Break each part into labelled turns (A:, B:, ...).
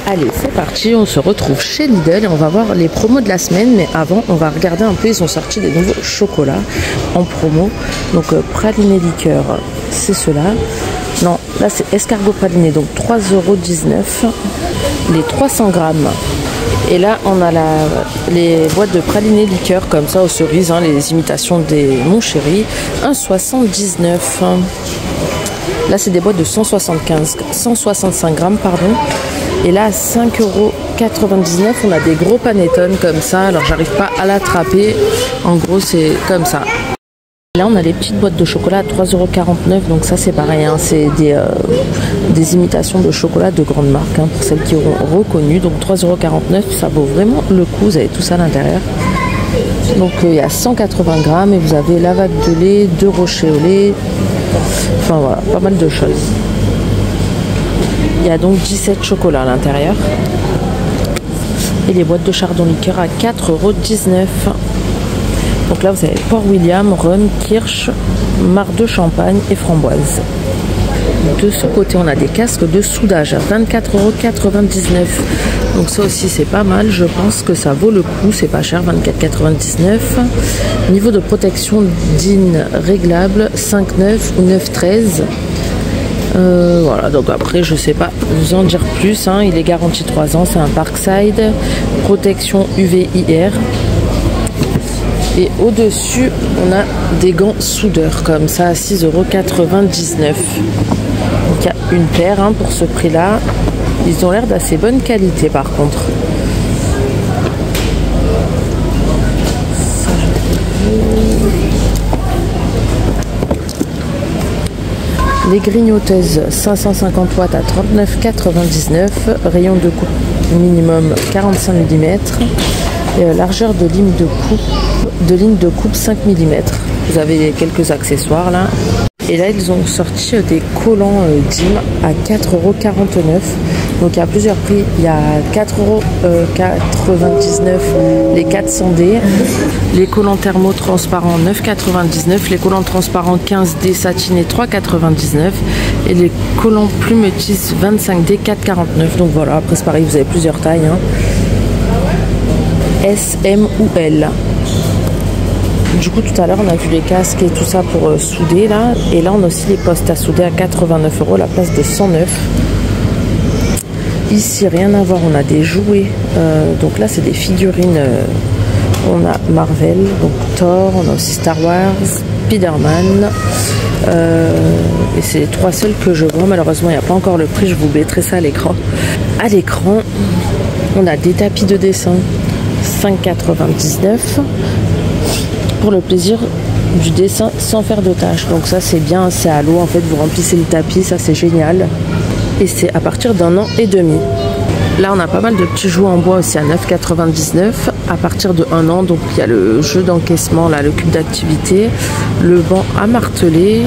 A: Allez, c'est parti, on se retrouve chez Lidl et on va voir les promos de la semaine. Mais avant, on va regarder un peu, ils ont sorti des nouveaux chocolats en promo. Donc praliné liqueur, c'est cela. Non, là c'est escargot praliné, donc 3,19 € les 300 grammes. Et là, on a les boîtes de praliné liqueur comme ça aux cerises, hein, les imitations des Mon Chéri, 1,79 €. Là, c'est des boîtes de 165 grammes, pardon. Et là, à 5,99 €, on a des gros panettone comme ça. Alors, j'arrive pas à l'attraper. En gros, c'est comme ça. Là, on a les petites boîtes de chocolat à 3,49 €. Donc ça, c'est pareil. Hein, c'est des imitations de chocolat de grande marque. Hein, pour celles qui auront reconnu. Donc 3,49 €, ça vaut vraiment le coup. Vous avez tout ça à l'intérieur. Donc, il y a 180 grammes. Et vous avez la vague de lait, 2 rochers au lait. Enfin, voilà, pas mal de choses. Il y a donc 17 chocolats à l'intérieur. Et les boîtes de chardon liqueur à 4,19 €. Donc là, vous avez Port William, rhum, kirsch, marc de champagne et framboise. De ce côté, on a des casques de soudage à 24,99 €. Donc ça aussi, c'est pas mal. Je pense que ça vaut le coup. C'est pas cher, 24,99 €. Niveau de protection DIN réglable, 5,9 ou 9,13 €. Voilà, donc après, je sais pas vous en dire plus. Hein. Il est garanti 3 ans. C'est un Parkside. Protection UV-IR. Et au-dessus, on a des gants soudeurs comme ça à 6,99 €. Donc il y a une paire, hein, pour ce prix-là. Ils ont l'air d'assez bonne qualité par contre. Les grignoteuses 550 watts à 39,99 €. Rayon de coupe minimum 45 mm. Et largeur de ligne de coupe 5 mm. Vous avez quelques accessoires là. Et là, ils ont sorti des collants DIM à 4,49 €. Donc il y a plusieurs prix. Il y a 4,99 € les 400D. Les collants thermo transparents 9,99 €. Les collants transparents 15D satinés 3,99 €. Et les collants plumetis 25D 4,49 €. Donc voilà, après c'est pareil, vous avez plusieurs tailles. Hein. S, M ou L. Du coup, tout à l'heure, on a vu les casques et tout ça pour souder là. Et là, on a aussi les postes à souder à 89 € à la place de 109 €. Ici, rien à voir, on a des jouets. Donc là, c'est des figurines. On a Marvel, donc Thor, on a aussi Star Wars, Spider-Man. Et c'est les 3 seuls que je vois. Malheureusement, il n'y a pas encore le prix. Je vous mettrai ça à l'écran. À l'écran, on a des tapis de dessin. 5,99 € pour le plaisir du dessin sans faire de tâches. Donc ça c'est bien, c'est à l'eau en fait, vous remplissez le tapis, ça c'est génial. Et c'est à partir d'1 an et demi. Là on a pas mal de petits jouets en bois aussi à 9,99 € à partir de 1 an. Donc il y a le jeu d'encaissement là, le cube d'activité, le banc à marteler.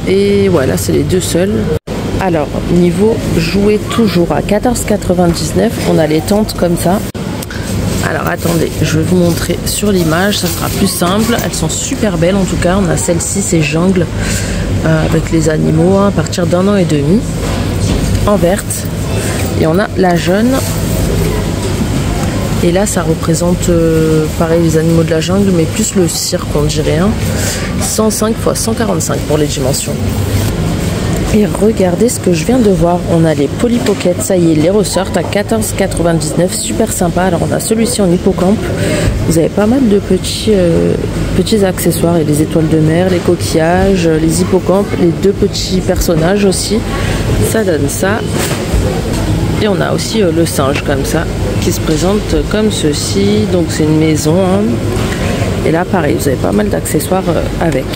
A: Et voilà, c'est les 2 seuls. Alors niveau jouets, toujours à 14,99 €, on a les tentes comme ça. Alors attendez, je vais vous montrer sur l'image, ça sera plus simple. Elles sont super belles en tout cas. On a celle-ci, c'est jungle avec les animaux, hein, à partir d'1 an et demi, en verte. Et on a la jaune. Et là, ça représente pareil les animaux de la jungle, mais plus le cirque, on dirait. Hein. 105 x 145 pour les dimensions. Et regardez ce que je viens de voir, on a les Polly Pocket, ça y est, les ressortent à 14,99 €, super sympa. Alors on a celui-ci en hippocampe, vous avez pas mal de petits accessoires, et les étoiles de mer, les coquillages, les hippocampes, les 2 petits personnages aussi, ça donne ça. Et on a aussi le singe comme ça, qui se présente comme ceci, donc c'est une maison. Hein. Et là pareil, vous avez pas mal d'accessoires avec.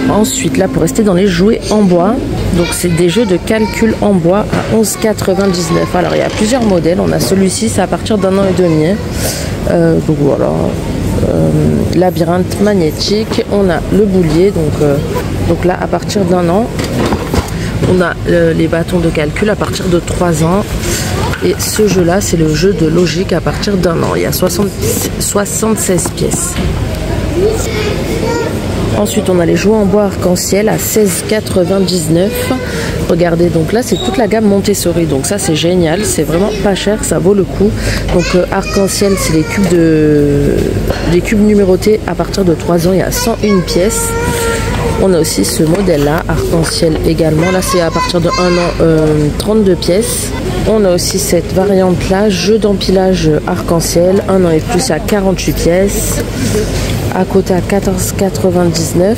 A: Ensuite, là, pour rester dans les jouets en bois, donc c'est des jeux de calcul en bois à 11,99 €. Alors, il y a plusieurs modèles. On a celui-ci, c'est à partir d'1 an et demi. Donc voilà, labyrinthe magnétique. On a le boulier, donc là, à partir d'1 an. On a les bâtons de calcul à partir de 3 ans. Et ce jeu-là, c'est le jeu de logique à partir d'1 an. Il y a 76 pièces. Ensuite, on a les jouets en bois arc-en-ciel à 16,99 €. Regardez, donc là c'est toute la gamme Montessori, donc ça c'est génial, c'est vraiment pas cher, ça vaut le coup. Donc arc-en-ciel, c'est les cubes numérotés à partir de 3 ans, il y a 101 pièces. On a aussi ce modèle là, arc-en-ciel également, là c'est à partir de 1 an, 32 pièces. On a aussi cette variante là, jeu d'empilage arc-en-ciel, 1 an et plus à 48 pièces. À côté à 14,99 €.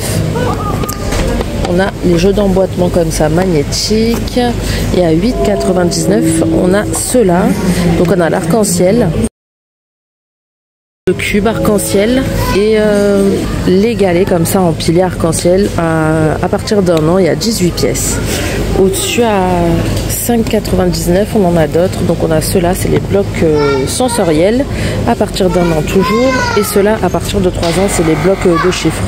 A: On a les jeux d'emboîtement comme ça magnétiques. Et à 8,99 €, on a ceux-là. Donc on a l'arc-en-ciel, le cube arc-en-ciel et les galets comme ça empilés arc-en-ciel à partir d'1 an, il y a 18 pièces. Au-dessus à 5,99 €, on en a d'autres. Donc on a ceux-là, c'est les blocs sensoriels à partir d'1 an toujours. Et ceux-là à partir de 3 ans, c'est les blocs de chiffres.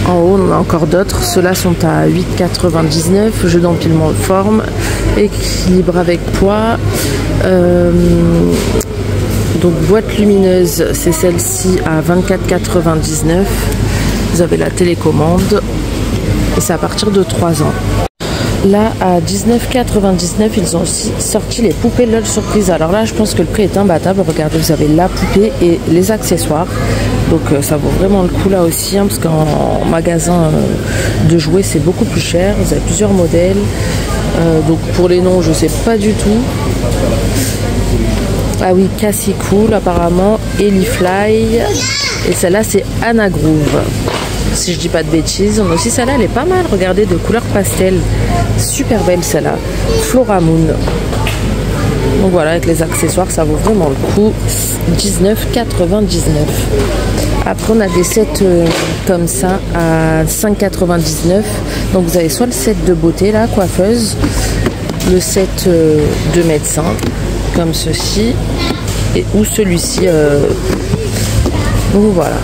A: En haut, on a encore d'autres. Ceux-là sont à 8,99 €. Jeu d'empilement de forme, équilibre avec poids. Donc boîte lumineuse, c'est celle-ci à 24,99 €. Vous avez la télécommande et c'est à partir de 3 ans. Là, à 19,99 €, ils ont aussi sorti les poupées LOL Surprise. Alors là, je pense que le prix est imbattable. Regardez, vous avez la poupée et les accessoires. Donc ça vaut vraiment le coup là aussi, hein, parce qu'en magasin de jouets, c'est beaucoup plus cher. Vous avez plusieurs modèles. Donc pour les noms, je sais pas du tout. Ah oui, Cassie Cool apparemment, Elifly. Et celle-là, c'est Anna Groove. Si je dis pas de bêtises. On a aussi celle-là, elle est pas mal. Regardez, de couleur pastel. Super belle celle-là. Flora Moon. Donc voilà, avec les accessoires, ça vaut vraiment le coup. 19,99 €. Après, on a des sets comme ça à 5,99 €. Donc vous avez soit le set de beauté, là, coiffeuse, le set de médecin, comme ceci, ou celui-ci. Donc voilà.